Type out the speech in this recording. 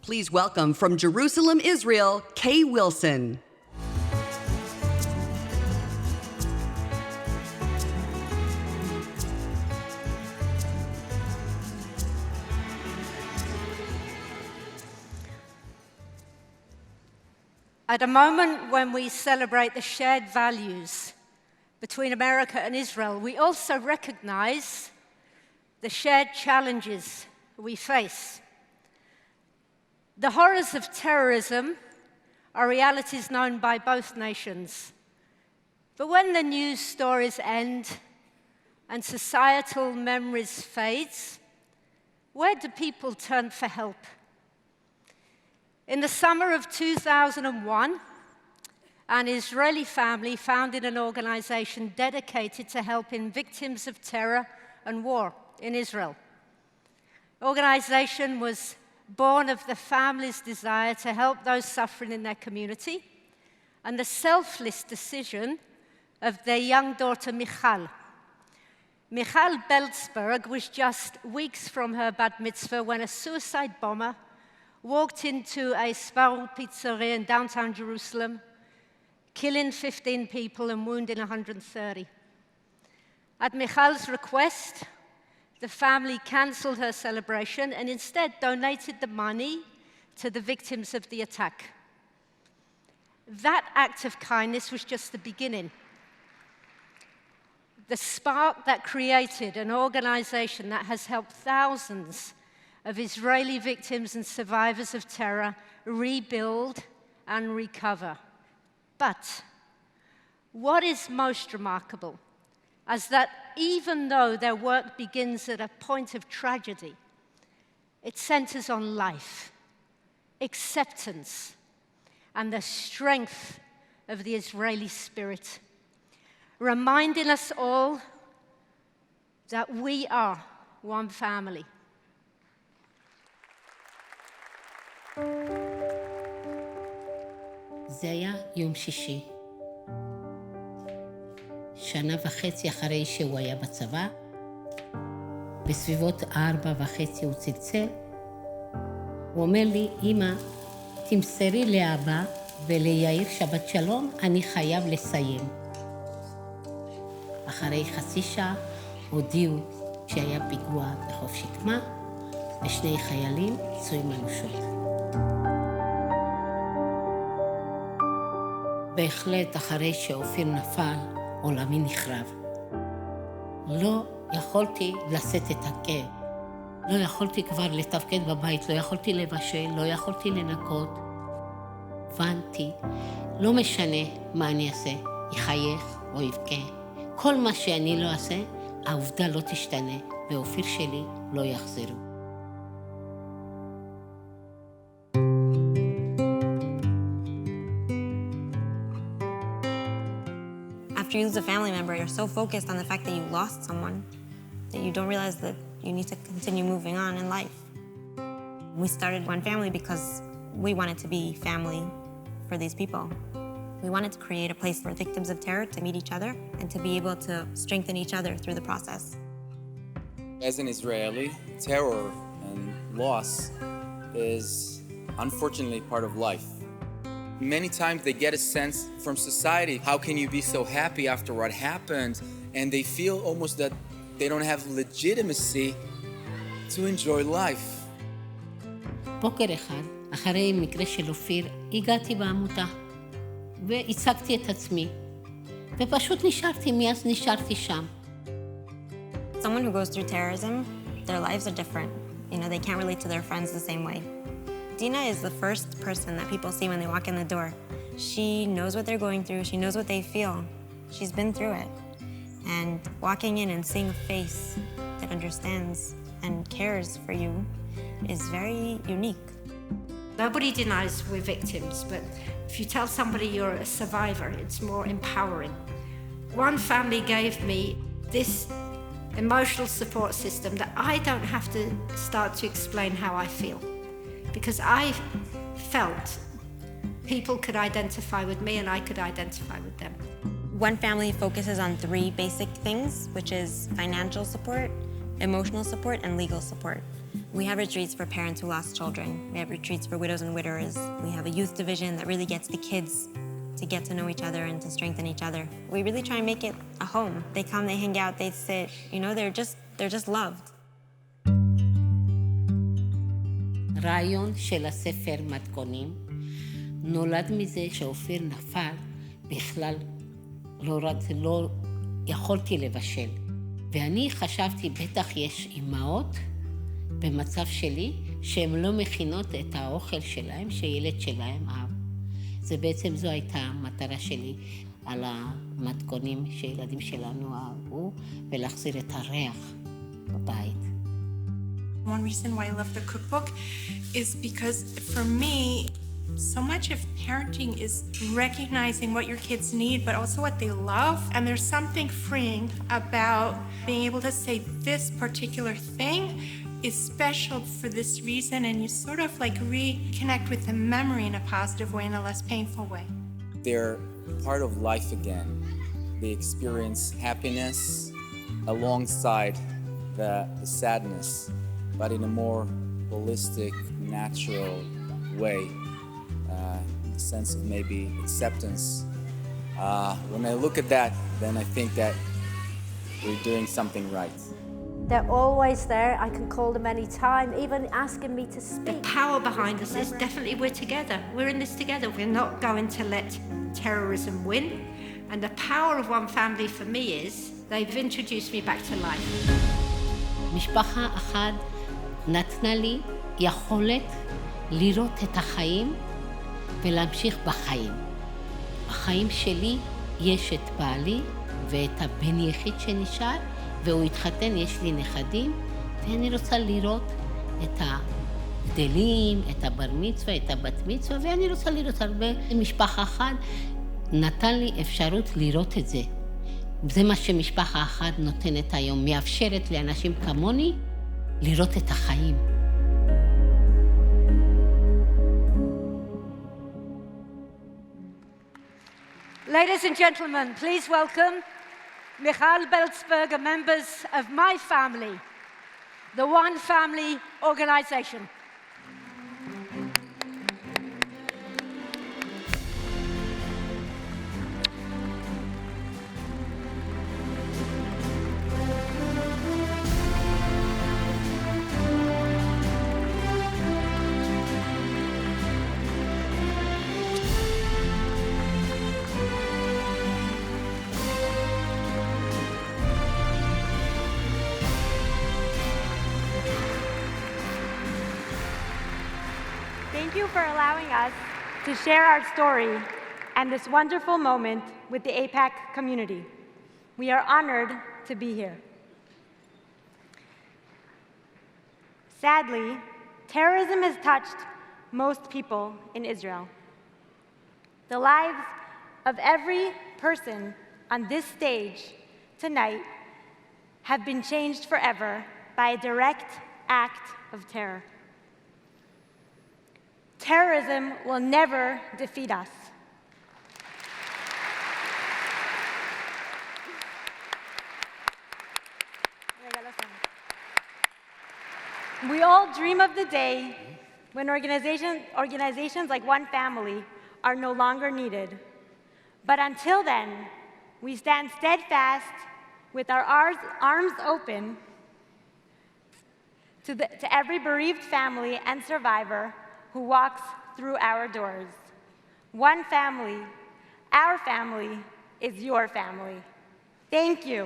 Please welcome from Jerusalem, Israel, Kay Wilson. At a moment when we celebrate the shared values between America and Israel, we also recognize the shared challenges we face. The horrors of terrorism are realities known by both nations. But when the news stories end and societal memories fade, where do people turn for help? In the summer of 2001, an Israeli family founded an organization dedicated to helping victims of terror and war in Israel. The organization was born of the family's desire to help those suffering in their community and the selfless decision of their young daughter, Michal. Michal Belzberg was just weeks from her bat mitzvah when a suicide bomber walked into a Sparrow pizzeria in downtown Jerusalem, killing 15 people and wounding 130. At Michal's request, the family canceled her celebration and instead donated the money to the victims of the attack. That act of kindness was just the beginning. The spark that created an organization that has helped thousands of Israeli victims and survivors of terror rebuild and recover. But what is most remarkable is that even though their work begins at a point of tragedy, it centers on life, acceptance, and the strength of the Israeli spirit, reminding us all that we are one family. זה היה יום שישי. שנה וחצי אחרי שהוא היה בצבא, בסביבות 4:30 הוא צלצל. הוא אומר לי, אמא, תמסרי לאבא וליאיר שבת שלום, אני חייב לסיים. אחרי חצי שעה הודיעו שהיה פיגוע בחוף שקמה, ושני חיילים פצועים אנושות. בהחלט אחרי שאופיר נפל, עולמי נחרב. לא יכולתי לשאת את הכאב. לא יכולתי כבר לתפקד בבית, לא יכולתי לבשל, לא יכולתי לנקות. הבנתי, לא משנה מה אני אעשה, יחייך או יבכה. כל מה שאני לא אעשה, העובדה לא תשתנה, ואופיר שלי לא יחזרו. After you lose a family member, you're so focused on the fact that you lost someone that you don't realize that you need to continue moving on in life. We started OneFamily because we wanted to be family for these people. We wanted to create a place for victims of terror to meet each other and to be able to strengthen each other through the process. As an Israeli, terror and loss is unfortunately part of life. Many times they get a sense from society, how can you be so happy after what happened? And they feel almost that they don't have legitimacy to enjoy life. בוקר אחד, אחרי מקרה של אופיר, הגעתי בעמותה והצגתי את עצמי, ופשוט נשארתי, מאז נשארתי שם. Someone who goes through terrorism, their lives are different. You know, they can't relate to their friends the same way. Dina is the first person that people see when they walk in the door. She knows what they're going through. She knows what they feel. She's been through it. And walking in and seeing a face that understands and cares for you is very unique. Nobody denies we're victims, but if you tell somebody you're a survivor, it's more empowering. OneFamily gave me this emotional support system that I don't have to start to explain how I feel. Because I felt people could identify with me and I could identify with them. OneFamily focuses on 3 basic things, which is financial support, emotional support, and legal support. We have retreats for parents who lost children. We have retreats for widows and widowers. We have a youth division that really gets the kids to get to know each other and to strengthen each other. We really try and make it a home. They come, they hang out, they sit, they're just loved. רעיון של הספר מתכונים נולד מזה שאופיר נפל, בכלל לא יכולתי לבשל. ואני חשבתי, בטח יש אימהות במצב שלי, שהן לא מכינות את האוכל שלהם, שילד שלהם אהב. זה בעצם זו הייתה המטרה שלי על המתכונים שילדים שלנו אהבו, ולהחזיר את הריח בבית. One reason why I love the cookbook is because for me, so much of parenting is recognizing what your kids need, but also what they love. And there's something freeing about being able to say this particular thing is special for this reason, and you sort of like reconnect with the memory in a positive way, in a less painful way. They're part of life again. They experience happiness alongside the sadness, but in a more holistic, natural way, in the sense of maybe acceptance. When I look at that, then I think that we're doing something right. They're always there. I can call them anytime, even asking me to speak. The power behind us is definitely we're together. We're in this together. We're not going to let terrorism win. And the power of One Family for me is they've introduced me back to life. משפחה אחת נתנה לי יכולת לראות את החיים ולהמשיך בחיים. בחיים שלי יש את בעלי ואת הבן יחיד שנשאר, והוא התחתן, יש לי נכדים, ואני רוצה לראות את הגדלים, את הבר מצווה, את הבת מצווה, ואני רוצה לראות הרבה. משפחה אחת נתן לי אפשרות לראות את זה. זה מה שמשפחה אחת נותנת היום, מאפשרת לאנשים כמוני לראות את החיים. Ladies and gentlemen, please welcome Michal Belzberg, members of my family, the One Family organization. Thank you for allowing us to share our story and this wonderful moment with the AIPAC community. We are honored to be here. Sadly, terrorism has touched most people in Israel. The lives of every person on this stage tonight have been changed forever by a direct act of terror. Terrorism will never defeat us. We all dream of the day when organizations like One Family are no longer needed. But until then, we stand steadfast with our arms open to every bereaved family and survivor who walks through our doors. One Family, our family, is your family. Thank you.